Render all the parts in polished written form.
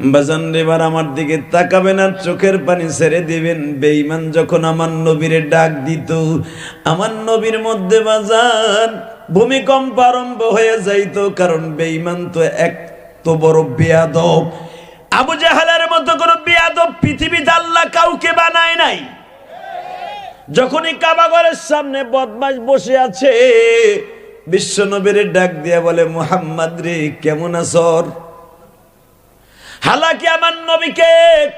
বাজান এবার আমার দিকে তাকাবেন আর চোখের পানি ছেড়ে দিবেন। বেঈমান যখন আমার নবীরে ডাক দিত, আমার নবীর মধ্যে বাজান ভূমিকম্প আরম্ভ হয়ে যাইত। কারণ বেঈমান তো এক তো বড় বেয়াদব। আবু জাহেলের মতো কোন বেয়াদব পৃথিবীতে আল্লাহ কাউকে বানায় নাই। যখনই কাবা ঘরের সামনে বদমাশ বসে আছে, বিশ্ব নবীর ডাক দিয়া বলে, মুহাম্মদ রে কেমন আছর? হালাকি আমার নবীকে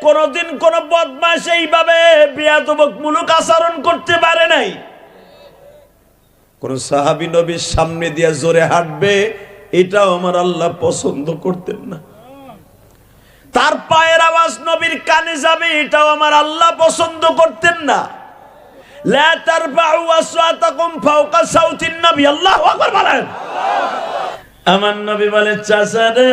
কোনদিন কোন বদমাশ এইভাবে বেয়াদবমূলক আচরণ করতে পারে নাই। কোন সাহাবী নবীর সামনে দিয়া জোরে হাঁটবে, এটাও আমার আল্লাহ পছন্দ করতেন না। তার পায়ের আওয়াজ নবীর কানে যাবে, এটাও আমার আল্লাহ পছন্দ করতেন না। লা তারফাউ আসওয়াতাকুম ফাওকা সাউতিন নবী, আল্লাহু আকবার বলেন। আমার নবী বলে, চাচা রে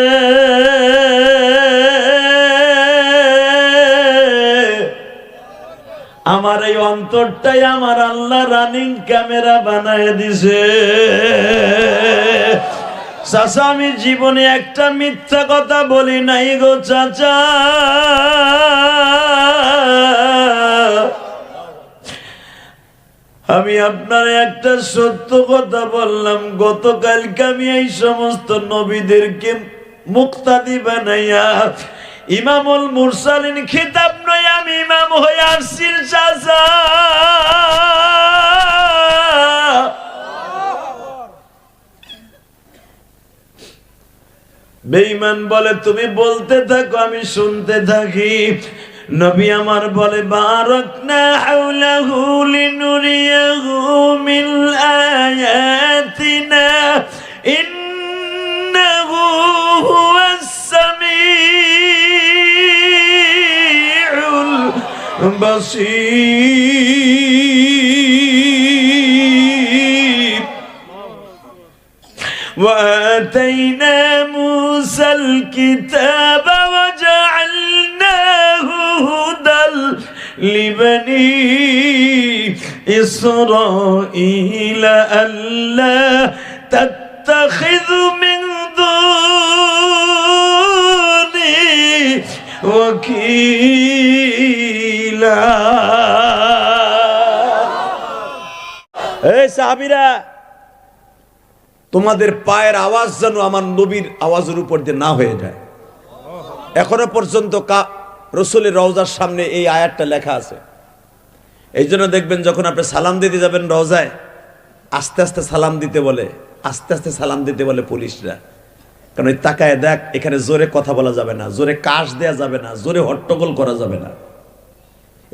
আমার এই অন্তরটাই আমার আল্লাহ রানিং ক্যামেরা বানায় দিছে। চাচা আমি জীবনে একটা মিথ্যা কথা বলি নাই গো চাচা। আমি আপনার একটা সত্য কথা বললাম, গতকালকে আমি এই সমস্ত নবীদেরকে মুক্তাদি বানাইয়া ইমামুল মুরসালিন খিতাব নয় আমি ইমাম হয়ে আসছি চাচা। বেঈমান বলে, তুমি বলতে থাকো আমি শুনতে থাকি। নবী আমার বলে, বারাকনা হাওলাহু লিনুরিয়াহু মিন আয়াতিনা ইন্নাহু হুয়াস সামিউল বাসীর। وآتينا موسى الكتاب وجعلناه هدى لبني إسرائيل ألا تتخذوا من دوني وكيلا। এই সাহাবীরা, তোমাদের পায়ের আওয়াজ যেন আমার নবীর আওয়াজের উপর দিয়ে না হয়ে যায়। এখনো পর্যন্ত রসুলের রওজার সামনে এই আয়াতটা লেখা আছে। এই জন্য দেখবেন যখন আপনি সালাম দিতে যাবেন রওজায়, আস্তে আস্তে সালাম দিতে বলে, আস্তে আস্তে সালাম দিতে বলে পুলিশরা। কারণ এই তাকায় দেখ, এখানে জোরে কথা বলা যাবে না, জোরে কাশ দেয়া যাবে না, জোরে হট্টগোল করা যাবে না,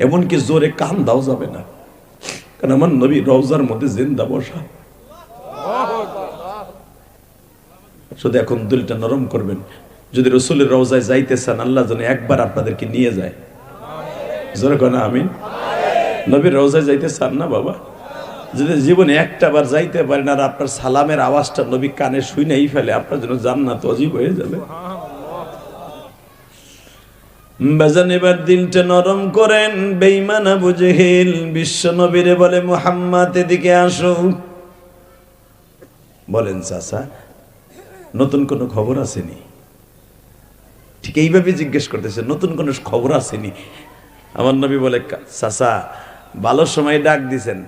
এমনকি জোরে কান দাও যাবে না। কারণ আমার নবী রওজার মধ্যে জিন্দা বসা। শুধু এখন দিলটা নরম করবেন। যদি রসুলের রওজায় যাইতে চান, আল্লাহ যেন একবার আপনাদেরকে নিয়ে যায়। জোরে কোন আমিন। নবীর রওজায় যাইতে চান না বাবা? যদি জীবনে একটা বার যাইতে পারেন আর আপনার সালামের আওয়াজটা নবী কানে শুনেই ফেলে, আপনার জন্য জান্নাত ওয়াজিব হয়ে যাবে। বাজান এবার দিলটা নরম করেন। বেঈমান আবু জেহেল বিশ্ব নবীরে বলে, মুহাম্মদ এদিকে আসো। বলেন চাচা, নতুন কোন খবর আসেনি? ঠিক এইভাবে জিজ্ঞেস করতেছে, নতুন কোন খবর আসেনি? আমার নবী বলে, চাচা ভালো সময় ডাক দিছেন,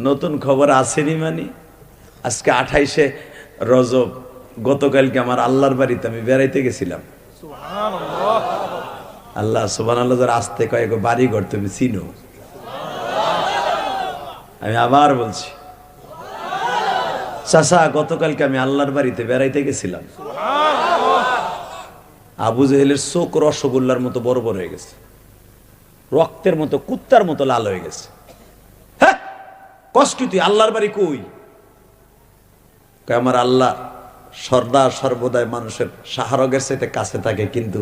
নতুন খবর আসেনি মানে আজকে 28শে রজব, গতকালকে আমার আল্লাহর বাড়িতে আমি বেড়াইতে গেছিলাম। আল্লাহ সুবহানাল্লাহ, যারা আসতে কয়েক বাড়ি ঘর তুমি চিনো। আমি আবার বলছি, চাচা গতকালকে আমি আল্লাহর বাড়িতে বেড়াইতে গেছিলাম। আবু জেহেলের চোখ রসগোল্লার মতো বড় বড় হয়ে গেছে, রক্তের মতো কুত্তার মতো লাল হয়ে গেছে। হ্যাঁ, কষ্ট তুই আল্লাহর বাড়ি কই? আমার আল্লাহ সর্দা সর্বদাই মানুষের শাহরগের সাথে কাছে থাকে, কিন্তু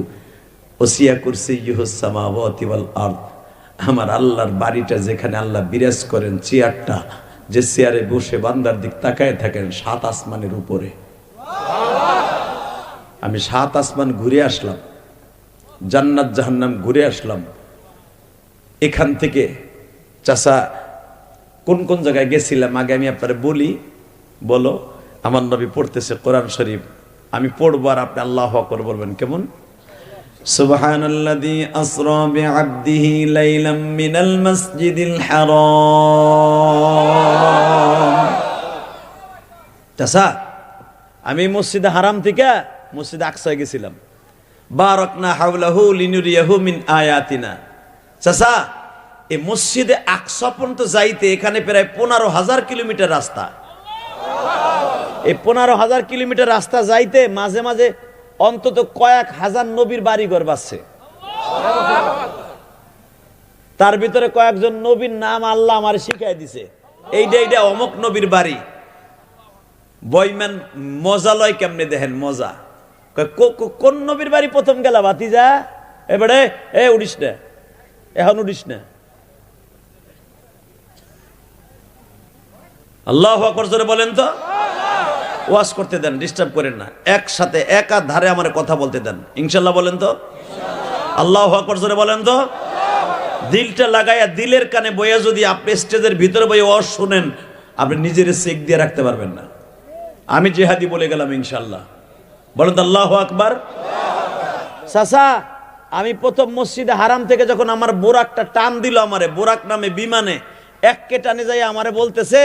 ওসিয়া কুরসিয়্যুহুস সামাওয়াতি ওয়াল আরদ, আমার আল্লাহর বাড়িটা যেখানে আল্লাহ বিরাজ করেন, চেয়ারটা যে চেয়ারে বসে বান্দার দিক তাকায় থাকেন 7 আসমানের উপরে। আমি 7 আসমান ঘুরে আসলাম, জান্নাত জাহান্নাম ঘুরে আসলাম। এখান থেকে চাচা কোন কোন জায়গায় গেছিলাম আগে আমি আপনারে বলি। বলো, আমার নবী পড়তেছে কোরআন শরীফ, আমি পড়বো আর আপনি আল্লাহু আকবার বলবেন। কেমন? সুবহানাল্লাযী আসরা বিআবদিহি লাইলাম মিনাল মাসজিদিল হারাম। চাচা, আমি মসজিদে হারাম থেকে মসজিদে আকসায় গেছিলাম। বারাকনা হাওলাহু লিনুরিয়াহু মিন আয়াতিনা। চাচা, এই মসজিদে আকসা পর্যন্ত যাইতে এখানে প্রায় 15,000 কিলোমিটার রাস্তা। এই 15,000 কিলোমিটার রাস্তা যাইতে মাঝে মাঝে অন্তত কয়েক হাজার নবীর বাড়িঘর বাসছে। তার ভিতরে কয়েকজন নবীর নাম আল্লাহ আমার শিখাই দিছে, এইটা অমুক নবীর বাড়ি। বইমান মজা লয় কেমনে দেখেন মজা। কোন নবীর বাড়ি প্রথম গেলা ভাতিজা? এবারে উড়িস না, এখন উড়িস না। আল্লাহু আকবার জোরে বলেন তো। ওয়াজ করতে দেন, ডিস্টার্ব করেন না। একসাথে একা ধারে আমার কথা বলতে দেন, ইনশাল্লাহ বলেন তো। আল্লাহু আকবার জোরে বলেন তো। দিলটা লাগাইয়া দিলের কানে বইয়া যদি আপনি স্টেজের ভিতরে বইয়ে ওয়াজ শুনেন, আপনি নিজের চেক দিয়ে রাখতে পারবেন না। আমি জিহাদি বলে গেলাম ইনশাল্লাহ, বলেন তো আল্লাহু আকবার। চাচা, আমি প্রথম মসজিদে হারাম থেকে যখন আমার বোরাকটা টান দিল, আমারে বোরাক নামে বিমানে এককে টানে যাই আমারে বলতেছে,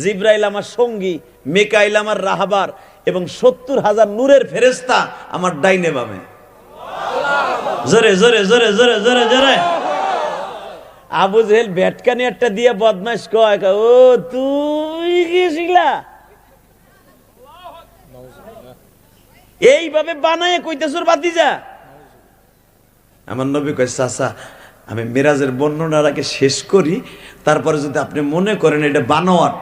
জিব্রাইল আমার সঙ্গী, মিকাইল আমার রাহবার এবং 70,000 নূরের ফেরেশতা আমার ডাইনে বামে। জোরে জোরে জোরে জোরে জোরে জোরে। আবু জেহেল ভেটকানি একটা দিয়ে বদমাইশ কয়, ও তুই গেছিলা? এইভাবে বানায় কইতেছুর ভাতিজা। আমার নবী কয়, চাচা আমি মিরাজের বর্ণনাটাকে শেষ করি, তারপরে যদি আপনি মনে করেন এটা বানোয়াট,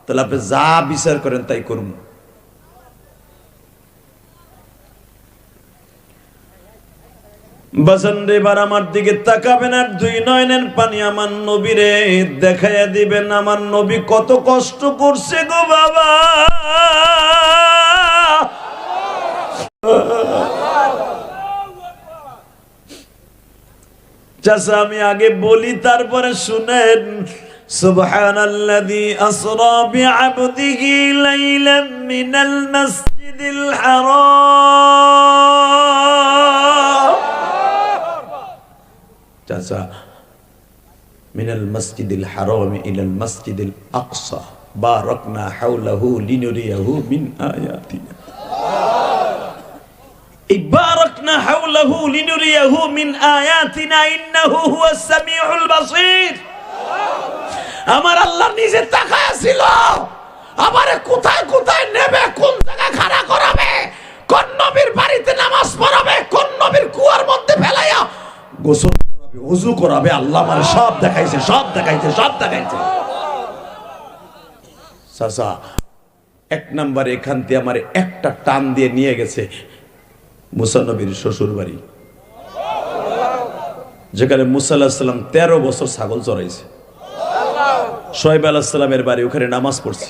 তাহলে আপনি যা বিচার করেন তাই করুন। বসন্ত এবার আমার দিকে তাকাবেন আর দুই নয়নের পানি আমার নবীরে দেখাইয়া দিবেন। আমার নবী কত কষ্ট করছে গো বাবা। চাচা আমি আগে বলি তারপরে শুনেন। সুবহানাল্লাযী আসরা বিআবদিহি লাইলাম মিনাল মাসজিদিল হারাম। চাচা, মিনাল মাসজিদিল হারাম ইলাল মাসজিদিল আকসা বারাকনা হাওলাহু লিনুরিয়াহু মিন আয়াতিনা। বারাকনা হাওলাহু লিনুরিয়াহু মিন আয়াতিনা ইন্নাহু হুয়াস সামিউল বাসীর। আমার আল্লাহ নিজে তাকায়া ছিল, আমারে কোথায় কোথায় নেবে, কোন জায়গা খাড়া করাবে, কোন নবীর বাড়িতে নামাজ পড়াবে, কোন নবীর কুয়ার মধ্যে ফেলাইয়া গোসল করাবে, ওযু করাবে। আল্লাহ আমারে সব দেখাইছে, সব দেখাইছে, সব দেখাইছে। চাচা, এক নম্বরে এখান থেকে আমার একটা টান দিয়ে নিয়ে গেছে মুসা নবীর শ্বশুর বাড়ি, যেখানে মুসা আলাইহিস সালাম 13 বছর ছাগল চড়াইছে। শোয়েব আলাইহিস সালামের বাড়ি, ওখানে নামাজ পড়ছি।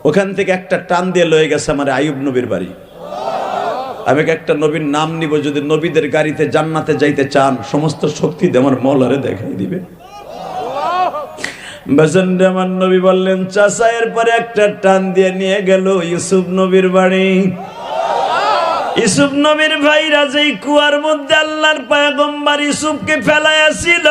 ওখান থেকে একটা টান দিয়ে লয়ে গেছে আমার আইয়ুব নবীর বাড়ি। আমি একটা নবীর নাম নিব, যদি নবীদের গাড়িতে জান্নাতে যাইতে চান সমস্ত শক্তি দিয়ে আমার মওলারে দেখাই দিবে। বাজানরে আমার নবী বললেন, চাচা এরপরে একটা টান দিয়ে নিয়ে গেল ইউসুফ নবীর বাড়ি। ইউসুফ নবীর ভাইরা যেই কুয়ার মধ্যে আল্লাহর পয়গম্বর ইউসুফকে ফেলাইয়াছিল,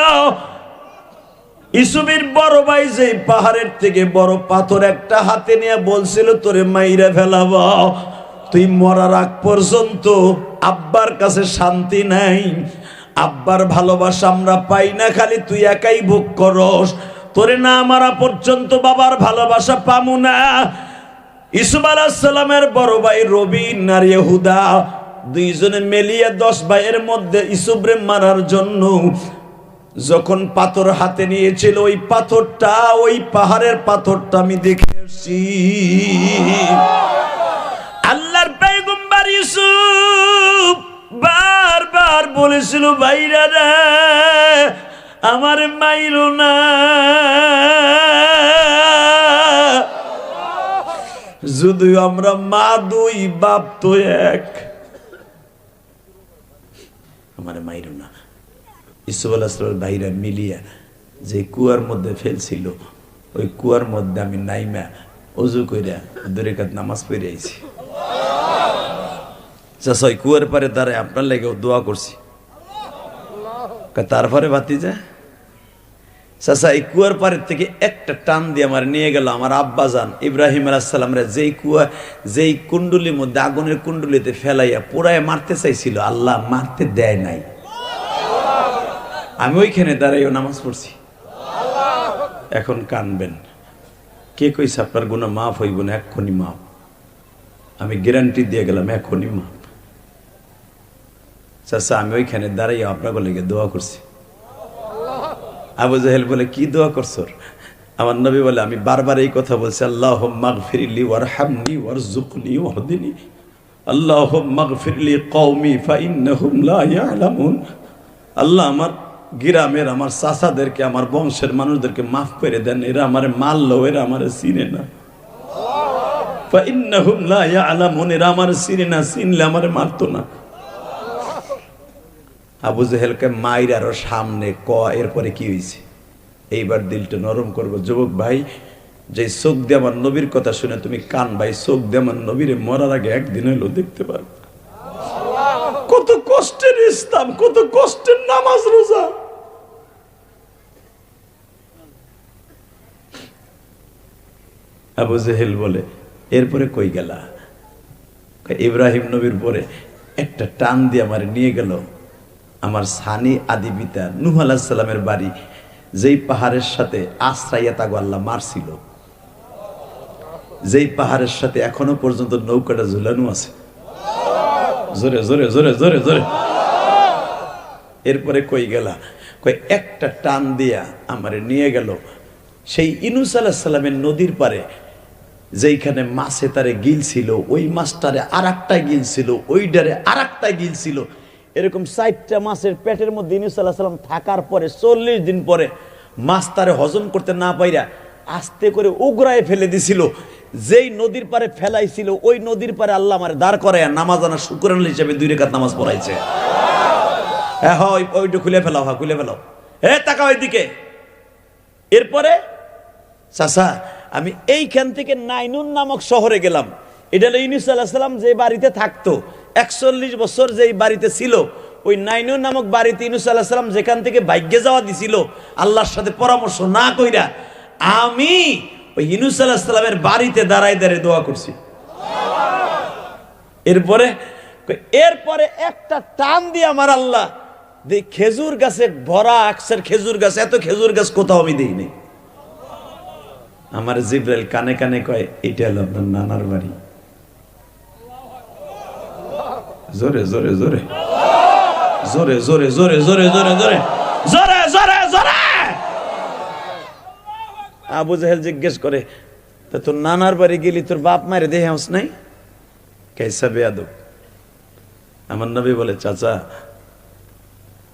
ইউসুফের বড় ভাই যেই পাহাড়ের থেকে বড় পাথর একটা হাতে নিয়ে বলছিল তোরে মাইরা ফেলাবো, তুই মরার আগ পর্যন্ত আব্বার কাছে শান্তি নাই, আব্বার ভালোবাসা আমরা পাই না, খালি তুই একাই ভোগ করস, তোরে না মারা পর্যন্ত বাবার ভালোবাসা পামু না। ইউসুফ আলাইহিস সালামের বড় ভাই রবিন আর ইহুদা দুইজনে মিলিয়ে 10 ভাইয়ের মধ্যে ইউসুফরে মারার জন্য যখন পাথর হাতে নিয়েছিল, ওই পাথরটা, ওই পাহাড়ের পাথরটা আমি দেখে আসছি। আল্লাহর পয়গম্বর ইউসুফ বারবার বলেছিল, ভাইরা রে আমার মাইরো না, যদিও আমরা মা দুই বাপ তো এক, আমার মাইরো না। ইউসুফ আলাইহিস সালামের ভাইরা মিলিয়া যে কুয়ার মধ্যে ফেলছিল, ওই কুয়ার মধ্যে আমি নাইমা ওযু কইরা 2 রাকাত নামাজ পড়ে আইছি। চাচা ওই কুয়ার পারে দাঁড়ায় আপনার লেগেও দোয়া করছি। তারপরে ভাতিজা চাচা এই কুয়ার পাড়ের থেকে একটা টান দিয়ে আমার নিয়ে গেল আমার আব্বাজান ইব্রাহিম আলাইহিস সালামরে যেই কুণ্ডুলির মধ্যে আগুনের কুণ্ডুলিতে ফেলাইয়া পোড়ায় মারতে চাইছিল, আল্লাহ মারতে দেয় নাই। আমি ওইখানে দাঁড়াইও নামাজ পড়ছি। এখন কানবেন, কে কইছে আপনার গুনাহ মাফ হইব না? এক্ষুনি মাফ, আমি গ্যারান্টি দিয়ে গেলাম, এখনই মাফ। চাচা আমি ওইখানে দাঁড়াইয়া আপনাকে লেগে দোয়া করছি। আবু জাহেল বলে, কি দোয়া করছো? আমার নবী বলে, আমি বারবার এই কথা বলছি, আল্লাহুম্মা গফিরলি ওয়ারহামনি ওয়ারযুকনি ওয়াহদিনি, আল্লাহুম্মা গফিরলি কওমি ফাইন্নাহুম লা ইয়ালামুন। আল্লাহ আমার গ্রামের আমার চাচাদেরকে, আমার বংশের মানুষদেরকে মাফ করে দেন, এরা আমারে মারলো, এরা আমারে চিনে না। ফাইন্নাহুম লা ইয়ালামুন, এরা আমারে চিনে না, চিনলে আমারে মারতো না। আবু জাহেলকে মাইর আরো সামনে এরপরে কি হয়েছে? এইবার দিলটা নরম করবো। যুবক ভাই, যে চোখ দিয়ে আমার নবীর কথা শুনে তুমি কান ভাই, চোখ দিয়ে আমার নবীরে মরার আগে একদিন হলো দেখতে পারবে। কত কষ্টের ইসলাম, কত কষ্টের নামাজ রোজা। আবু জাহেল বলে, এরপরে কই গেলা? ইব্রাহিম নবীর পরে একটা টান দিয়ে আমার নিয়ে গেল আমার সানি আদি পিতা নূহ আলাইহিস সালামের বাড়ি, যেই পাহাড়ের সাথে আশ্রাইয়া তাগো আল্লাহ মারছিল, যেই পাহাড়ের সাথে এখনো পর্যন্ত নৌকাটা ঝুলানো আছে। জোরে জোরে জোরে জোরে জোরে। এরপরে কই গেলা? কই একটা টান দিয়া আমারে নিয়ে গেল সেই ইউনূস আলাইহিস সালামের নদীর পারে, যেইখানে মাছে তারে গিলছিল, ওই মাছটারে আর একটা গিলছিল, ওইটারে আর একটা গিলছিল। এরকম 4টা মাছের পেটের মধ্যে ইউনূস আলাইহিস সালাম থাকার পরে 40 দিন পরে মাছ তারে হজম করতে না পাইরা আস্তে করে উগরায় ফেলে দিছিল। যেই নদীর পারে ফেলাইছিল, ওই নদীর পারে আল্লাহ আমারে দাঁড় করায় নামাজ আনা শুকরান হিসেবে 2 রাকাত নামাজ পড়াইছে। হ্যাঁ, ওইটা খুলে ফেলাও, হ্যাঁ খুলে ফেলাও, তাকাও এইদিকে। এরপরে চাচা আমি এইখান থেকে নাইনুন নামক শহরে গেলাম। এটা হলো ইউনূস আলাইহিস সালাম যে বাড়িতে থাকতো, 41 বছর যেই বাড়িতে ছিল, ওই নাইনুন নামক বাড়িতে ইউনূস আলাইহিস সালাম যেখান থেকে ভাগ্যে যাওয়া দিছিল আল্লাহর সাথে পরামর্শ না কইরা, আমি ওই ইউনূস আলাইহিস সালামের বাড়িতে দাঁড়ায় দাঁড়ায় দোয়া করছি। এরপরে একটা টান দিয়ে আমার আল্লাহ খেজুর গাছে ভরা, আকসের খেজুর গাছ, এত খেজুর গাছ কোথাও আমি দেইনি। আমার জিবরাইল কানে কানে কয়, এটা হলো আপনার নানার বাড়ি। জোরে জোরে জোরে জোরে জোরে জোরে জোরে জোরে জোরে জোরে জোরে জোরে। আবু জাহেল জিজ্ঞেস করে, তা তোর নানার বাড়ি গেলি তোর বাপ মায়ের দেহে হাউস নাই? কেসা বেয়াদব। আমার নবী বলে, চাচা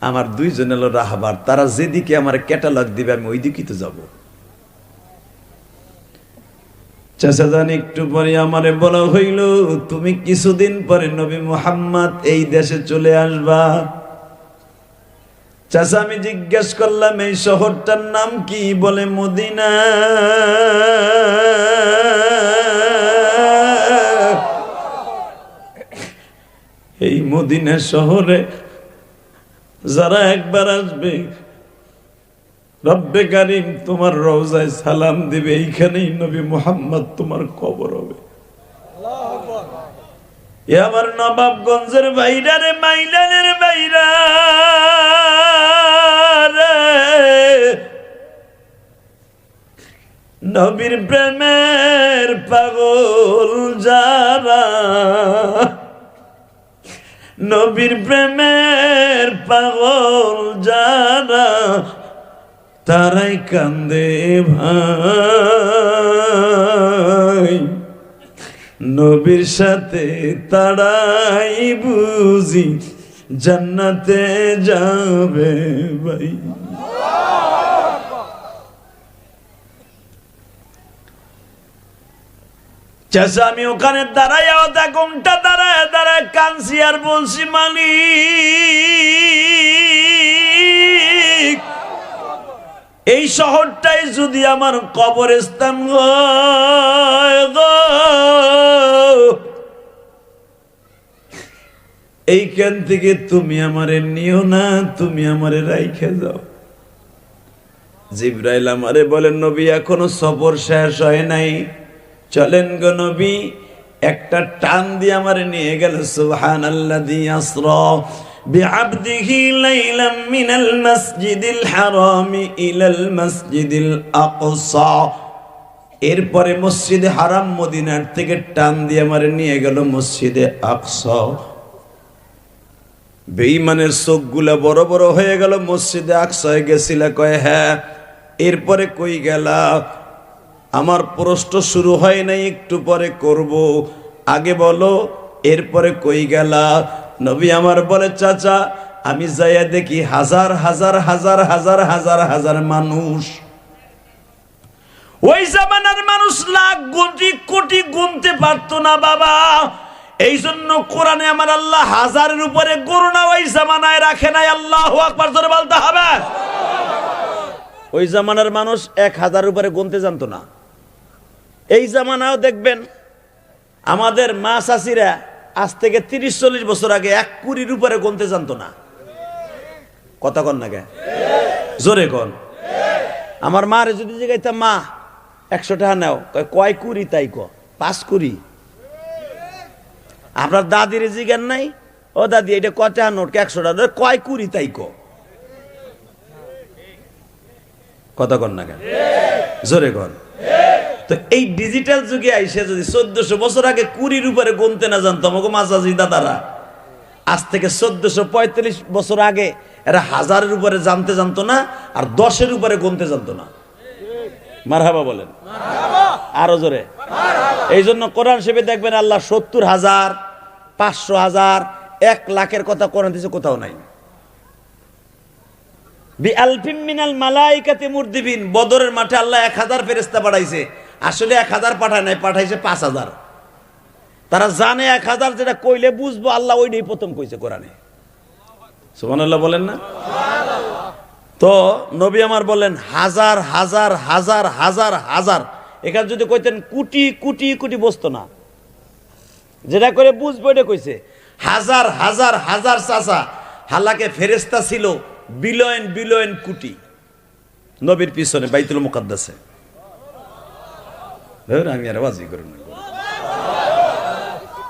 আমার 2 জন হলো রাহবার, তারা যেদিকে আমার ক্যাটালগ দিবে আমি ওই দিকেই তো যাবো। চাচা জান একটু পরে আমারে বলা হইল, তুমি কিছুদিন পরে নবী মুহাম্মদ এই দেশে চলে আসবা। চাচা আমি জিজ্ঞেস করলাম, এই শহরটার নাম কি? বলে মদিনা। এই মদিনা শহরে যারা একবার আসবে, রব্বে কারীম তোমার রওজায় সালাম দিবে, এইখানেই নবী মুহাম্মদ তোমার কবর হবে। এ আমার নবাবগঞ্জের বাইরা রে, মাইলানের বাইরা রে, নবীর প্রেমের পাগল যারা, নবীর প্রেমের পাগল যারা, তারাই কান্দে ভাই, নবীর সাথে তারাই বুঝি জান্নাতে যাবে ভাই। চাচা আমি ওখানে দাঁড়ায়, আধা ঘন্টা দাঁড়ায় দাঁড়ায় কাঁদছি আর বলছি, মালিক এই শহরটাই যদি আমার কবরস্থান হয় গো, এইখান থেকে তুমি আমারে নিও না, তুমি আমারে রাইখে যাও। জিবরাইল আমারে বলেন, নবী এখনো সফর শেষ হয় নাই, চলেন গো নবী। একটা টান দিয়ে আমারে নিয়ে গেল। সুবহানাল্লাযী আসরা বিআবদিহি লাইলাম মিনাল মাসজিদিল হারামি ইলাল মাসজিদিল আকসা। এরপরে মসজিদে হারাম মদিনার থেকে টান দিয়ে আমারে নিয়ে গেল মসজিদে আকসা। বেঈমানের চোখগুলা বড় বড় হয়ে গেল। মসজিদে আকসায় গেছিলা? কয় হ্যাঁ। এরপরে কই গেলা? আমার প্রশ্ন শুরু হয় নাই, একটু পরে করব, আগে বলো এরপরে কই গেলা? নবী আমার বলে, চাচা আমি যাইয়া দেখি হাজার হাজার হাজার হাজার হাজার হাজার মানুষ। ওই জামানার মানুষ লাখ কোটি কোটি গুনতে পারতো না বাবা। এই জন্য কোরআনে আমার আল্লাহ হাজারের উপরে গণনা ওই জামানায় রাখে নাই। আল্লাহু আকবার জোরে বলতে হবে। ওই জামানার মানুষ 1000 উপরে গুনতে জানতো না। এই জামানাও দেখবেন আমাদের মা চাচিরা আজ থেকে 30-40 বছর আগে 1 কুড়ির উপরে গুনতে জানতো না। কথা কন না কে? জোরে কন। আমার মারে যদি জিজ্ঞাইতাম, মা 100 টাকা নাও, কয় কুড়ি? তাই ক 5 কুড়ি। আপনার দাদির জিজ্ঞান নাই, ও দাদি এটা কয় টাকা নোট? 100 টাকা। কয় কুড়ি? তাই ক। কথা কন না কেন? জোরে কন। তো এই ডিজিটাল যুগে আইসে যদি 1400 বছর আগে কুড়ির উপরে গুনতে না জানতো আমাকে মাঝাজি দাদারা, আজ থেকে 1445 বছর আগে এরা হাজারের উপরে জানতে জানতো না, আর 10-এর উপরে গুনতে জানতো না। মারহাবা বলেন, আরো জোরে। এই জন্য কোরআন শরীফে দেখবেন আল্লাহ 70,000, 500,000, 1 লাখের কথা কোরআন দিয়েছে, কোথাও নাই। বিআলফিম মিনাল মালাইকাতি মুরদিবিন, বদরের মাঠে আল্লাহ 1000 ফেরেশতা পাঠাইছে। আসলে 1000 পাঠায় নাই, পাঠাইছে 5000। তারা জানে 1000 যেটা কইলে বুঝবো, আল্লাহ ওইটাই প্রথম কইছে কোরআনে। সুবহানাল্লাহ বলেন না? তো নবী আমার বলেন হাজার হাজার হাজার হাজার হাজার। এখানে যদি কইতেন কোটি কোটি কোটি বসতো না, যেটা করে বুঝবো এটা কইছে। হাজার হাজার হাজার চাচা, হালাকে ফেরেশতা ছিল বিলিয়ন বিলিয়ন কোটি নবীর পিছনে বাইতুল মুকাদ্দাসে। আমি আর ওয়াজি করব না।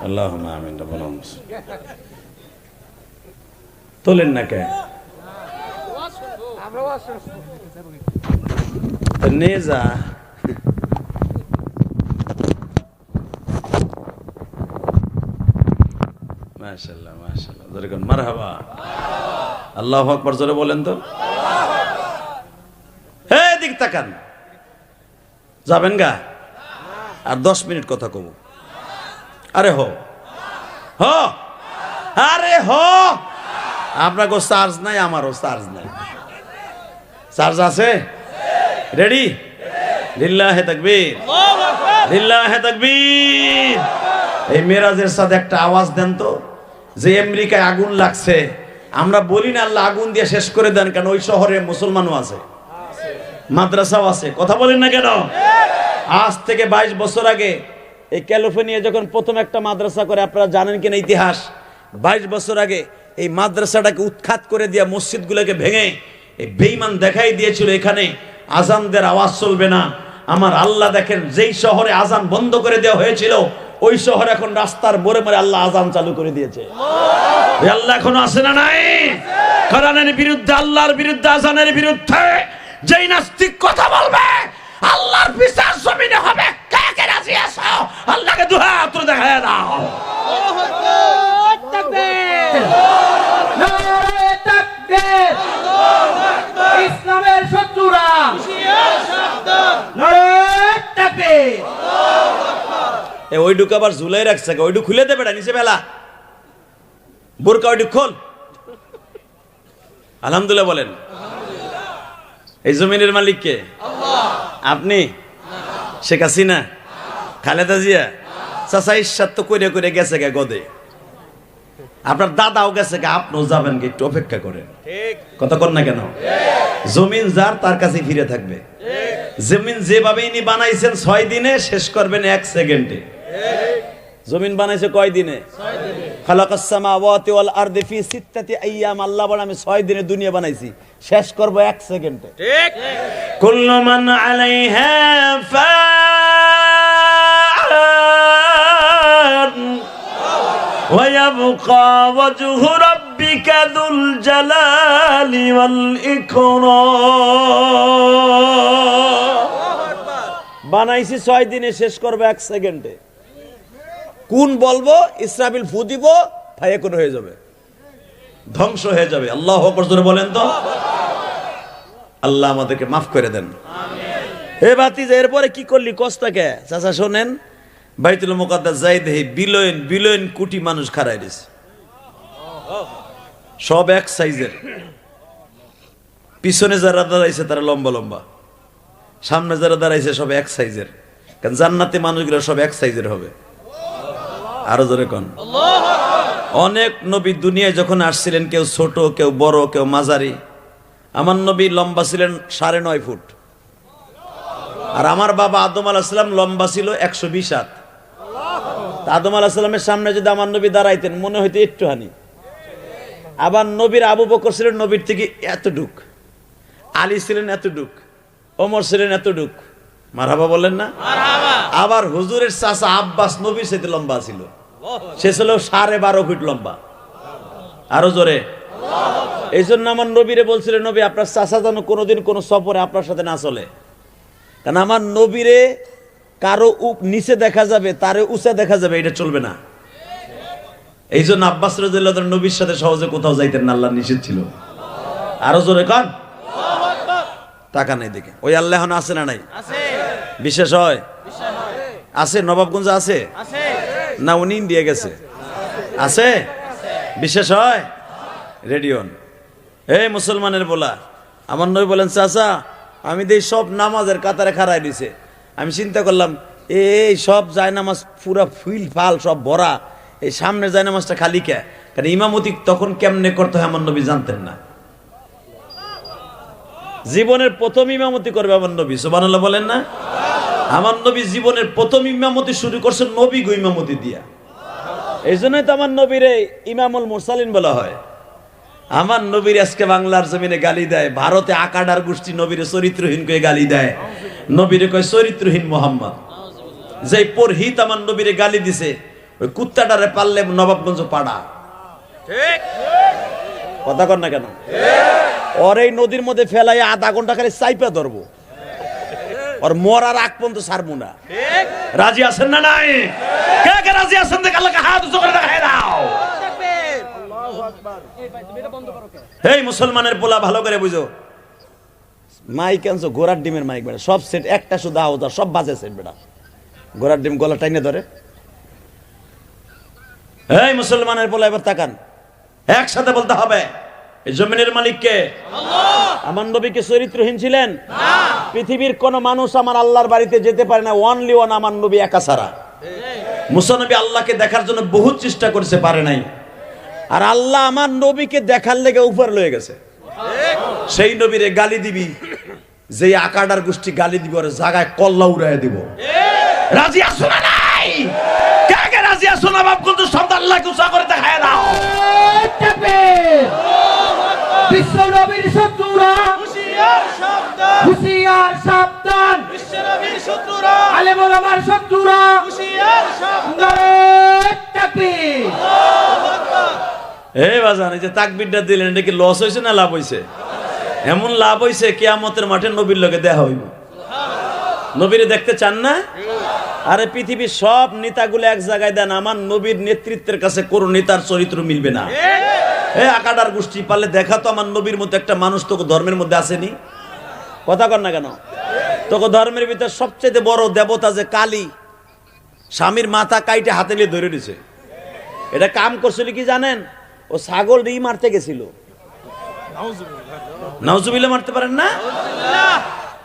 আল্লাহুম্মা আমিন। তোলেন না কে? নিয়ে যা। মাশাআল্লাহ মাশাআল্লাহ, জোরে কোন মারহাবা। আল্লাহু আকবার জোরে বলেন তো। হে দিক তাকান, যাবেন গা? আর 10 মিনিট কথা কব। আরে হো হো, আরে হো। আপনার কো চার্জ নাই, আমারও চার্জ নাই। চার্জ আছে? রেডি? লিল্লাহে তাকবীর, লিল্লাহে তাকবীর। এই মেরাজের সাথে একটা আওয়াজ দেন তো, যে আমেরিকায় আগুন লাগছে। আমরা বলি না আল্লাহ আগুন দিয়ে শেষ করে দেন, কারণ ওই শহরে মুসলমানও আছে, মাদ্রাসাও আছে। কথা বলেন না কেন? আজ থেকে 22 বছর আগে এই ক্যালিফোর্নিয়া যখন প্রথম একটা মাদ্রাসা করে, আপনারা জানেন কিনা ইতিহাস? 22 বছর আগে এই মাদ্রাসাটাকে উৎখাত করে দিয়া মসজিদগুলোকে ভেঙে এই বেঈমান দেখাই দিয়েছিল এখানে আজানদের আওয়াজ চলবে না। আমার আল্লাহ দেখেন, যেই শহরে আজান বন্ধ করে দেওয়া হয়েছিল ওই শহরে এখন রাস্তার মোড়ে মোড়ে আল্লাহ আজান চালু করে দিয়েছে। আল্লাহ এখনো আছে না নাই? কোরআনের বিরুদ্ধে, আল্লাহর বিরুদ্ধে, আজানের বিরুদ্ধে যেই নাস্তিক কথা বলবে, আল্লাহর বিচার জমিনে হবে। কে কে রাজি আছো? আল্লাহকে দুই হাত তুলে দেখায় দাও। আল্লাহু আকবার, তাকবীর, নারে তাকবীর, আল্লাহু আকবার। ইসলামের শত্রুরা হুঁশিয়ার শব্দ, নারে তাকবীর, আল্লাহু আকবার। এ ওই ডুক আবার ঝুলাই রাখছে, ওই ডুক খুলে দে বেটা, নিচে ফেলা। বোরকা ওই ডুক খোল। আলহামদুলিল্লাহ বলেন। এই জমিনের মালিক কে? আল্লাহ। আপনি? শেখ হাসিনা, খালেদা জিয়া, চাচা ইরশাদ তো কইরে কইরে গেছে গে গদে। আপনার দাদাও গেছে গে, আপনিও যাবেন গে, একটু অপেক্ষা করেন। ঠিক কথা কর না কেন? জমিন যার তার কাছে ফিরে থাকবে। জমিন যেভাবে ইনি বানাইছেন 6 দিনে, শেষ করবেন 1 সেকেন্ডে। জমিন বানাইছে কয় দিনে? 6 দিনে। খালাকাস সামাওয়াতি ওয়াল আরদি ফি সিত্তাতি আইয়াম, আল্লাহ বলে আমি 6 দিনে দুনিয়া বানাইছি, শেষ করব 1 সেকেন্ডে। ঠিক। কুল্লু মান আলাইহা ফান ওয়া ইয়াবকা ওয়াজহু রাব্বিকা যুল জালালি ওয়াল ইকরাম। বানাইছি 6 দিনে, শেষ করব 1 সেকেন্ডে। কোন বলবো? ইসরাফিল ফু দিব, ফায়াকুন হয়ে যাবে, ধ্বংস হয়ে যাবে। আল্লাহু আকবার জোরে বলেন তো। আল্লাহ আমাদেরকে মাফ করে দেন, আমিন। হে ভাতিজা, এরপরে কি করলি কষ্টাকে? চাচা শোনেন, বাইতুল মুকাদ্দাস যাই দেখি বিলিয়ন বিলিয়ন কোটি মানুষ খাড়াই দিছে, সব এক সাইজের। পিছনে যারা দাঁড়াইছে তারা লম্বা লম্বা, সামনে যারা দাঁড়াইছে সব এক সাইজের। কারণ জান্নাতে মানুষগুলো সব এক সাইজের হবে। আরো জোরে কোন। অনেক নবী দুনিয়ায় যখন আসছিলেন, কেউ ছোট, কেউ বড়, কেউ মাঝারি। আমার নবী লম্বা ছিলেন 9.5 ফুট, আর আমার বাবা আদম আলাইহিস সালাম লম্বা ছিল 120 হাত। আদম আলাইহিস সালামের সামনে যদি আমার নবী দাঁড়াইতেন মনে হইতো একটুখানি। আবার নবীর আবু বকর ছিলেন নবীর থেকে এতটুক, আলী ছিলেন এতটুক, ওমর ছিলেন এতটুক। মারহাবা বলেন না? আবার হুজুরের চাচা আব্বাস নবীর সাথে লম্বা ছিল, সে ছিল 12.5 ফুট লম্বা। আরো জোরে। এই জন্য আমার নবীরে বলছিলেন, নবী আপনার চাচা যেন কোনোদিন কোনো সফরে আপনার সাথে না চলে, কারণ আমার নবীরে কারো নিচে দেখা যাবে, তারে উঁচা দেখা যাবে, এটা চলবে না। এই জন্য আব্বাস রাদিয়াল্লাহু তাআলা নবীর সাথে সহজে কোথাও যাইতেন না, আল্লাহ নিষেধ ছিল। আরো জোরে কান। টাকা নাই দেখে ওই আল্লাহ এখন আছে না নাই? বিশেষ হয় আছে, নবাবগঞ্জ আছে না, উনি ইন্ডিয়া গেছে আছে, বিশেষ হয় রেডিয়ন। এই মুসলমানের বলা, আমার নবী বলেন চাচা আমি দেই সব নামাজের কাতারে খাড়াই দিছে। আমি চিন্তা করলাম এই সব যায় নামাজ পুরা ফুল ফাল সব ভরা, এই সামনে যায় নামাজটা খালি কে? কারণ ইমামতি তখন কেমনে করতে হয় আমার নবী জানতেন না। জীবনের প্রথম ইমামতি করবে আমার নবী, সুবহানাল্লাহ বলেন না? আমার নবী জীবনের প্রথম ইমামতি শুরু করছেন নবী গো ইমামতি দিয়া। এই জন্যই তো আমার নবীরে ইমামুল মুরসালিন বলা হয়। আমার নবীর আজকে বাংলার জমিনে গালি দেয়, ভারতে আকাডার গোষ্ঠী নবীরে চরিত্রহীন করে গালি দেয়, নবীরে কয় চরিত্রহীন মোহাম্মদ। যে পরহিত আমার নবীরে গালি দিছে, ওই কুত্তাটারে পারলে নবাবগঞ্জ পাড়া। ঠিক কথা কর না কেন? ওর এই নদীর মধ্যে ফেলাই আধা ঘন্টা খালি চাইপা ধরবো, ওর মরার আগ পর্যন্ত ছাড়বো না। রাজি আছেন না নাই? কে কে রাজি আছেন? দেখে আল্লাহকে হাত উঁচু করে দেখায় দাও। এই মুসলমানের পোলা ভালো করে বুঝো, মাইক আনছো ঘোড়ার ডিমের মাইক বেটা, সব সেট একটা শুধু আওয়াজ, সব বাজে সেট বেটা। ঘোড়ার ডিম গলা টাইনে ধরে। এই মুসলমানের পোলা এবার তাকান, একসাথে বলতে হবে এই জমিনের মালিক কে? আল্লাহ। আমার নবী কি চরিত্রহীন ছিলেন? না। পৃথিবীর কোন মানুষ আমার আল্লাহর বাড়িতে যেতে পারে না, ওয়ানলি ওয়ান আমার নবী একা ছাড়া। মুসা নবী আল্লাহকে দেখার জন্য বহুত চেষ্টা করেছে, পারে নাই। আর আল্লাহ আমার নবীকে দেখার লেগে উপর লয়ে গেছে। সেই নবীরে গালি দিবি, যে আকাডার গোষ্ঠী গালি দিব, আর জায়গায় কল্লা উড়াইয়া দিব। রাজি আছো না নাই? কে কে রাজি আছো না? বাপ কিন্তু শব্দ আল্লাহকে উঁচা করে দেখায় দাও। বিশ্ব নবীর শত্রুরা হুঁশিয়ার সাবধান, হুঁশিয়ার সাবধান। বিশ্ব নবীর শত্রুরা, আলেম ওলামার শত্রুরা হুঁশিয়ার সাবধান। তাকবীর, আল্লাহু আকবার। এই বাজান, এই যে তাকবীরটা দিলেন, এটা কি লস হইছে না লাভ হইছে? এমন লাভ হইছে কিয়ামতের মাঠে নবীর লগে দেখা হইব। নবীরে দেখতে চান না? আরে পৃথিবীর সব নেতাগুলো এক জায়গায় দেন, আমার নবীর নেতৃত্বের কাছে কোন নেতার চরিত্র মিলবে না। এই আকাডার গোষ্ঠী পারলে দেখা তো আমার নবীর মধ্যে একটা মানুষ তোকে ধর্মের মধ্যে আসেনি। কথা কর না কেন? তোকে ধর্মের ভিতরে সবচেয়ে বড় দেবতা যে কালী, স্বামীর মাথা কাইটে হাতে নিয়ে ধরে দিছে। এটা কাম করছিল কি জানেন? ও ছাগল রি মারতে গেছিল। নাউজুবিল্লাহ মারতে পারেন না?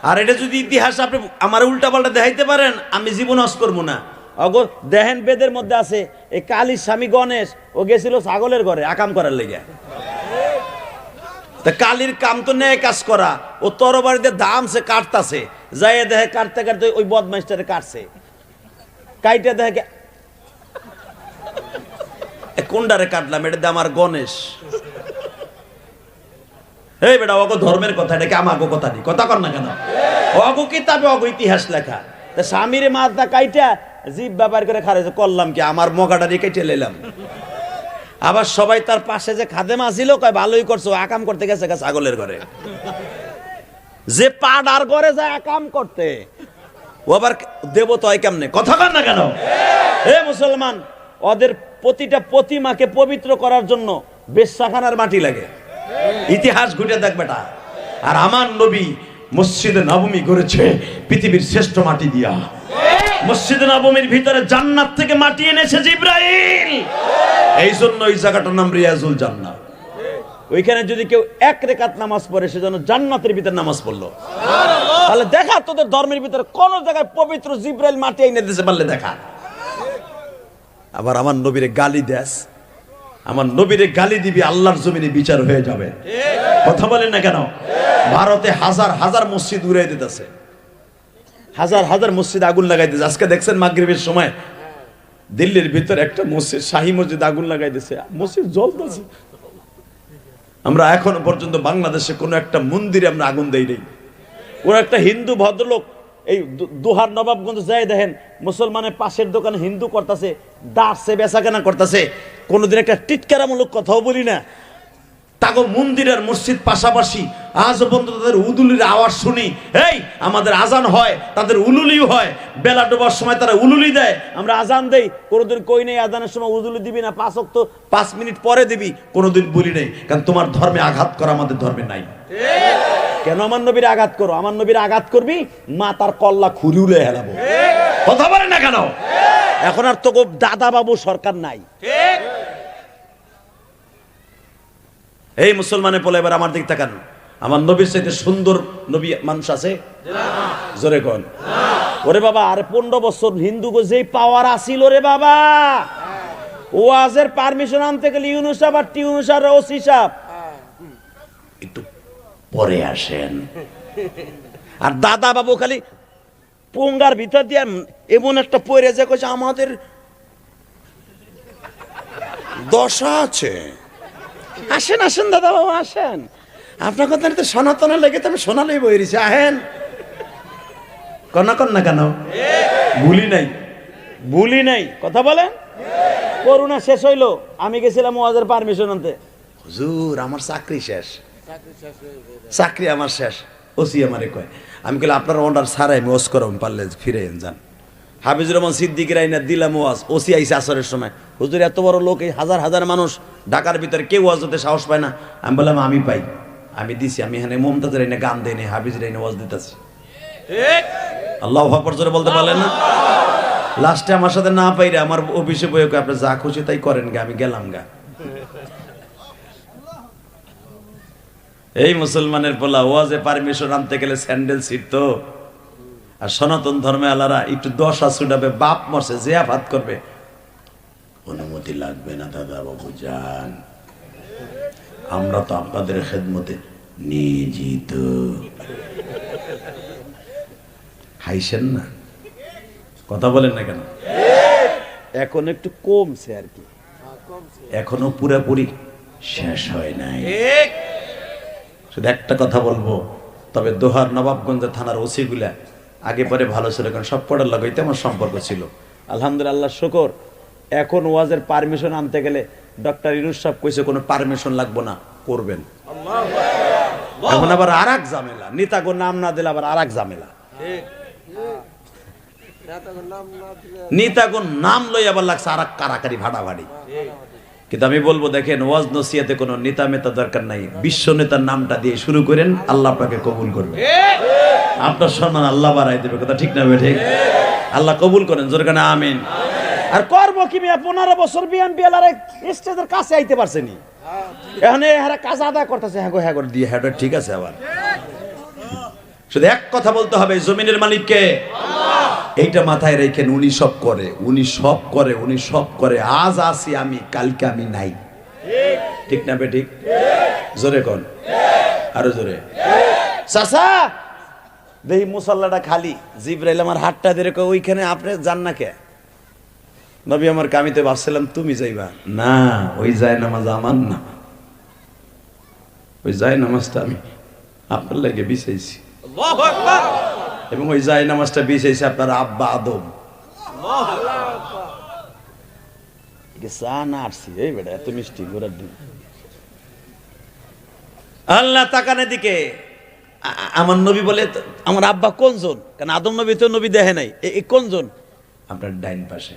আর এটা যদি ইতিহাস আপনি আমার উল্টা পাল্টা দেখাইতে পারেন, আমি জীবন হজ করবো না। অগো দেহেন বেদের মধ্যে আছে, এই কালীর স্বামী গণেশ ও গেছিল ছাগলের ঘরে আকাম করার লেগে। তা কালীর কাম তো নেয় কাজ করা, ও তরবারিতে দাম সে কাটতাছে, যাই দেখে কাটতে কাটতে ওই বদমাইশটারে কাটছে, কাইটা দেখে কোনটারে কাটলাম, এটা আমার গণেশ। এই বেটা অগো ধর্মের কথা, এটা কি আমাগো কথা নেই, কথা কর না কেন? অগো কিতাবে অগো ইতিহাস লেখা। তা স্বামীরে মাথা কাইটা জীব ব্যাপার করে খারেছে করলাম কি, আমার মগাটারি কেটে লেলাম। আবার সবাই তার পাশে যে খাদেম আসিল কয় ভালোই করছো, আকাম করতে গেছে ছাগলের ঘরে। যে পাড়ার ঘরে যায় আকাম করতে, ও আবার দেব তো কেমনে, কথা কর না কেন? হে মুসলমান, ওদের প্রতিটা প্রতিমাকে পবিত্র করার জন্য বেশ্যাখানার মাটি লাগে। ইতিহাস ঘুরে দেখ বেটা। আর আমার নবী মসজিদে নবমী করেছে পৃথিবীর শ্রেষ্ঠ মাটি দিয়া। মসজিদে নবমীর ভিতরে জান্নাত থেকে মাটি এনেছে জিবরাইল, এই জন্য ওই জায়গাটার নাম রিয়াজুল জান্নাত। ওইখানে যদি কেউ এক রেকাত নামাজ পড়ে সেজন্য জান্নাতের ভিতরে নামাজ পড়লো। তাহলে দেখা তোদের ধর্মের ভিতরে কোন জায়গায় পবিত্র জিবরাইল মাটি এনে দিতে পারলে দেখা। আবার আমার নবীরে গালি দেস, আমার নবীরে গালি দিবি, আল্লাহর জমিনে বিচার হয়ে যাবে। কথা বলেন না কেন? ভারতে হাজার হাজার মসজিদ উড়াই দিতেছে, হাজার হাজার মসজিদ আগুন লাগাই দিতেছে। আজকে দেখছেন মাগরিবের সময় দিল্লির ভিতরে একটা মসজিদ, শাহী মসজিদ আগুন লাগাই দিতেছে, মসজিদ জ্বলতেছে। আমরা এখনো পর্যন্ত বাংলাদেশে কোনো একটা মন্দিরে আমরা আগুন দেই নাই। ওরা একটা হিন্দু ভদ্রলোক এই দোহার নবাবগঞ্জ যাই দেখেন, মুসলমানের পাশের দোকানে হিন্দু করতেছে, দাঁড়ছে বেচা কেনা করতেছে, কোনোদিন একটা টিটকারামূলক কথাও বলি না। তাগো মন্দির আর মসজিদ পাশাপাশি, আজ পর্যন্ত তাদের উলুলির আওয়াজ শুনি। এই আমাদের আজান হয়, তাদের উলুলিও হয়। বেলা ডোবার সময় তারা উলুলি দেয়, আমরা আজান দেই। কোনোদিন কই নেই আজানের সময় উলুলি দিবি না, 5 ওয়াক্ত 5 মিনিট পরে দিবি, কোনোদিন বলি নেই। কারণ তোমার ধর্মে আঘাত করা আমাদের ধর্মে নাই। কেন আমার নবীর আঘাত করো? আমার নবীর আঘাত করবি, মা তার কল্লা খুলিউলে হেলাবো। কথা বলে না কেন? এখন আর তো দাদা বাবু সরকার নাই। এই মুসলমানের পোলা, এবার আমার দিক তাকান। আমার নবীর চাইতে সুন্দর নবী মানুষ আছে? জোরে কোন। ওরে বাবা, আরে 15 বছর হিন্দু যেই পাওয়ার আসিল রে বাবা, ওয়াজের পারমিশন আনতে গেলে ইউনুস সাহেব আর টিউনুস আর ওসি সাহেব একটু পরে আসেন। আর দাদা বাবু খালি পোঙ্গার ভিতর দিয়ে এমন একটা পরে যে কইছে আমাদের দশা আছে। আসেন আসেন দাদা বাবু আসেন, আপনার কথা তো সনাতনের লেগে তো আমি সোনালেই বইছি, আহেন। কন্যা কন্যা কেন? ভুলি নাই, ভুলি নাই। কথা বলেন। করোনা শেষ হইলো, আমি গেছিলাম ওয়াজের পারমিশন আনতে। হুজুর আমার চাকরি শেষ, চাকরি আমার শেষ। ওসি আমারে কয়, আমি কইলাম আপনার অর্ডার ছাড়াই আমি ওয়াজ করাম, পারলে ফিরে যান। হাফিজুর রহমান সিদ্দিকীর আইনা দিলাম ওয়াজ। ওসি আইসে আসরের সময়, হুজুর এত বড় লোক, এই হাজার হাজার মানুষ ঢাকার ভিতরে কেউ ওয়াজ হতে সাহস পায় না। আমি বললাম আমি পাই, আমি দিছি। আমি এখানে মমতাজের আইনে গান দেই নি, হাফিজের আইনে ওয়াজ দিতেছি। আল্লাহু আকবার জোরে বলতে পারলেন না? লাস্টে আমার সাথে না পাইরে আমার অফিসে বইয়ে কয় আপনি যা খুশি তাই করেন গা, আমি গেলাম গা। এই মুসলমানের পোলা ওয়াজে পারমিশন আনতে গেলে স্যান্ডেল ছিঁড়তো। আর সনাতন ধর্মে আলারা একটু 10 ছুটাবে, বাপ মরছে যে আফাত করবে, অনুমতি লাগবে না দাদা বাবু যান, আমরা তো আপনাদের খেদমতে নিয়োজিত। হাইছেন না? কথা বলেন না কেন? এখন একটু কমছে আর কি, এখনো পুরোপুরি শেষ হয় নাই। শুধু একটা কথা বলবো, তবে দোহার নবাবগঞ্জ থানার ওসি গুলা আগে পরে ভালো ছিল, কারণ সব পড়ার লাগাইতে আমার সম্পর্ক ছিল। আলহামদুলিল্লাহ শুকর। এখন ওয়াজের পারমিশন আনতে গেলে ডক্টর ইউনুস সাহেব কইছে কোনো পারমিশন লাগবো না, করবেন। এখন আবার আরেক ঝামেলা, নেতাগো নাম না দিলে আবার আরেক ঝামেলা। নেতাগো নাম লই আবার লাগছে আরেক কারাকারি ভাড়াভাড়ি। কিন্তু আমি বলবো দেখেন, ওয়াজ নসিহতে কোনো নেতা মেতা দরকার নাই, বিশ্ব নেতার নামটা দিয়ে শুরু করেন, আল্লাহ আপনাকে কবুল করবে, আপনার সম্মান আল্লাহ বাড়াই দেবে। কথা ঠিক না বেঠিক? আল্লাহ কবুল করেন, জোরে কানে আমিন। আর করব কি মিয়া, 15 বছর বিএনপি এলারে স্টেজের কাছে আইতে পারছেনি, এখন এরা কাজ আদায় করতেছে, হ্যাঁ করে দিয়ে, হ্যাঁ ঠিক আছে। আবার শুধু এক কথা বলতে হবে, জমিনের মালিক কে? এইটা মাথায় রেখেন, উনি সব করে, উনি সব করে, উনি সব করে। আজ আসি আমি, কালকে আমি নাই। ঠিক না বেঠিক? জোরে কোন, আরো জোরে। চাচা দেখি মুসল্লাটা খালি, জিবরাইল আমার হাতটা ধরে ওইখানে আপনি যান না কে? নবী আমার কামিতে ভাবছিলাম তুমি যাইবা না, ওই যায় নামাজ আমার না, ওই যায় নামাজটা আমি আপনার লাগে বিছাইছি এবং ওই যায় নামাজটা বিছাইছি আপনার আব্বা আদম। চা না আসছি এই বেটা এত মিষ্টি ঘোরার দিন। আল্লাহ তাকানের দিকে আমার নবী বলে আমার আব্বা কোনজন, কারণ আদম নবী তো নবী দেখে নাই, এই কোনজন? আপনার ডাইন পাশে।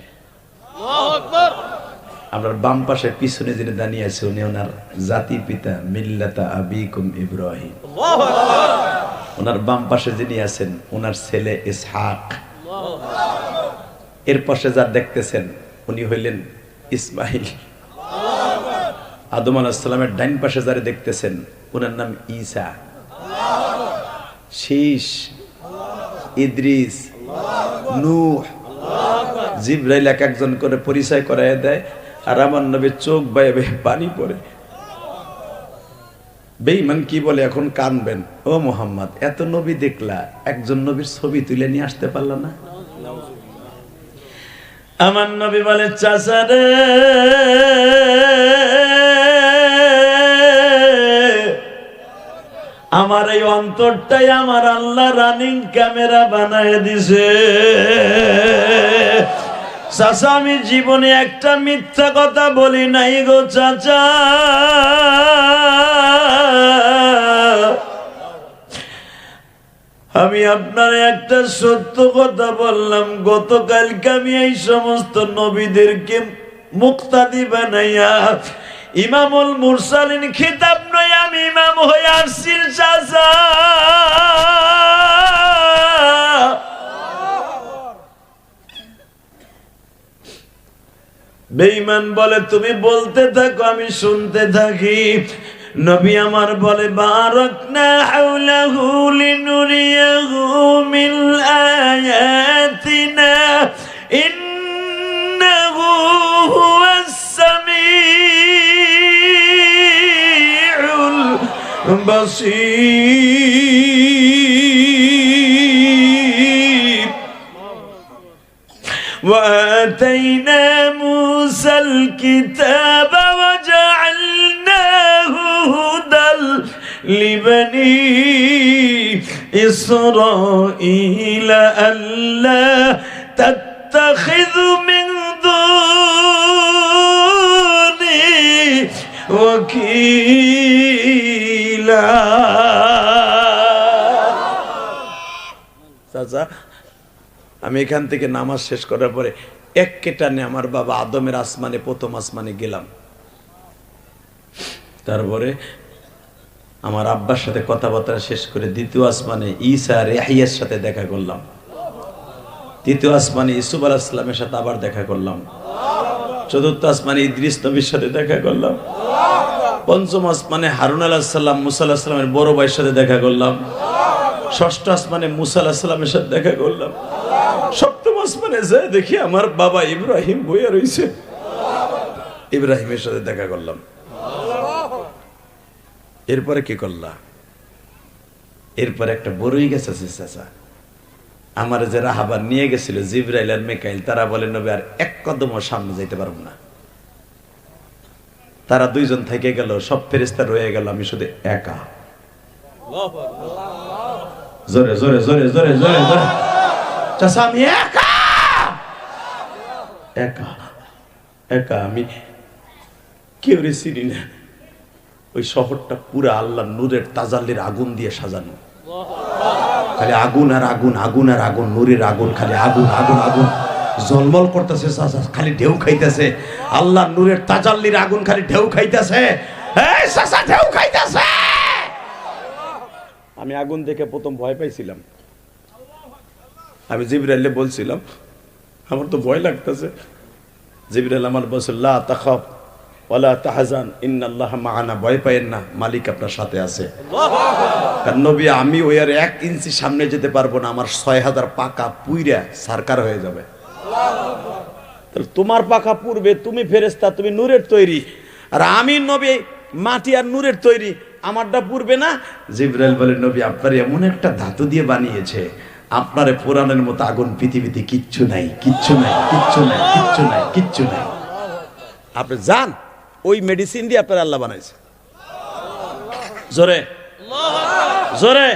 আপনার বাম পাশে পিছনে যিনি দাঁড়িয়ে আছে উনি ওনার জাতি পিতা মিল্লাতা আবিকুম ইব্রাহিম। ওনার বাম পাশে যিনি আছেন ওনার ছেলে ইসহাক। এর পাশে যা দেখতেছেন উনি হইলেন ইসমাইল। আদম আলাইহিস সালামের ডাইন পাশে যারা দেখতেছেন ওনার নাম ঈসা। শীষ, ইদ্রিস, নূহ, জিবরাইল এক একজন করে পরিচয় করায় দেয়, আর আমার নবীর চোখ বাইয়ে পানি পড়ে। বেঈমান কি বলে এখন কানবেন, ও মুহাম্মদ এত নবী দেখলা, একজন নবীর ছবি তুলে নিয়ে আসতে পারলা না? আমার নবী বলে চাচা রে, আমার এই অন্তরটাই আমার আল্লাহ রানিং ক্যামেরা বানায় দিছে। চাচা আমি জীবনে একটা মিথ্যা কথা বলি নাই গো চাচা। আমি আপনার একটা সত্য কথা বললাম, গতকালকে আমি এই সমস্ত নবীদেরকে মুক্তাদি বানাইয়া ইমামুল মুরসালিন খিতাব নয় আমি ইমাম হয়ে আসছি চাচা। বেঈমান বলে তুমি বলতে থাকো আমি শুনতে থাকি। নবী আমার বলে বারাকনা হাওলাহু লিনুরিয়াহু মিন আয়াতিনা ইন্নাহু হুয়াস সামিউল বাসীর। وآتينا موسى الكتاب وجعلناه هدى لبني إسرائيل ألا تتخذوا من دوني وكيلا। চাচা আমি এখান থেকে নামাজ শেষ করার পরে এক কেটানে আমার বাবা আদমের আসমানে, প্রথম আসমানে গেলাম। তারপরে আমার আব্বার সাথে কথাবার্তা শেষ করে দ্বিতীয় আসমানে ঈসা আর ইয়াহইয়ার সাথে দেখা করলাম। তৃতীয় আসমানে ইউসুফ আলাইহিস সালামের সাথে আবার দেখা করলাম। চতুর্থ আসমানে ইদ্রিস নবীর সাথে দেখা করলাম। পঞ্চম আসমানে হারুন আলাইহিস সালাম, মুসা আলাইহিস সালামের বড় ভাইয়ের সাথে দেখা করলাম। ষষ্ঠ আসমানে মুসা আলাইহিস সালামের সাথে দেখা করলাম। সপ্তম আসমানে যায় দেখি আমার বাবা ইব্রাহিম বইয়া রয়েছে, ইব্রাহিমের সাথে দেখা করলাম। এরপরে কি করলা? এরপরে একটা বড়ই গেছে চাচা, আমার যে রাহাবার নিয়ে গেছিল জিবরাইল আর মিকাইল, তারা বলে নবী আর এক কদমও সামনে যাইতে পারবো না। তারা দুইজন থেকে গেল, সব ফেরেশতা রয়ে গেল, আমি শুধু একা। জোরে জোরে জোরে জোরে জোরে জোরে চাচা আমি একা একা একা, আমি কেউ চিনি না। ওই শহরটা পুরা আল্লাহর নূরের তাজাল্লির আগুন দিয়ে সাজানো, খালি আগুন আর আগুন, আগুন আর আগুন, নূরের আগুন, খালি আগুন আগুন আগুন জলমল করতেছে চাচা, খালি ঢেউ খাইতেছে। আল্লাহর নূরের তাজাল্লির আগুন খালি ঢেউ খাইতেছে, এই চাচা ঢেউ খাইতেছে। আমি আগুন দেখে প্রথম ভয় পাইছিলাম। আমি জিবরাইলে বলছিলাম আমার তো ভয় লাগতেছে। জিবরাইল আমার বলছে লা তাখাফ ওয়ালা তাহজান ইন্নাল্লাহা মাআনা, ভয় পায়েন না, মালিক আপনার সাথে আছে। কারণ নবী আমি ওই আর 1 ইঞ্চি সামনে যেতে পারবো না, আমার 6000 পাকা পুইরা সারকার হয়ে যাবে। তাহলে তোমার পাকা পুরবে, তুমি ফেরেশতা, তুমি নূরের তৈরি, আর আমি নবী মাটি আর নূরের তৈরি, আমারটা পুরবে না। জিবরাইল বলে নবী আপনার এমন একটা ধাতু দিয়ে বানিয়েছে আপনারে পুরাণের মতো আগুন পৃথিবীতে কিচ্ছু নাই, কিচ্ছু নাই, কিচ্ছু নাই, কিচ্ছু নাই, কিচ্ছু নাই। আপনি যান, ওই মেডিসিন দিয়ে আপনার আল্লাহ বানাইছে। জোরে জোরে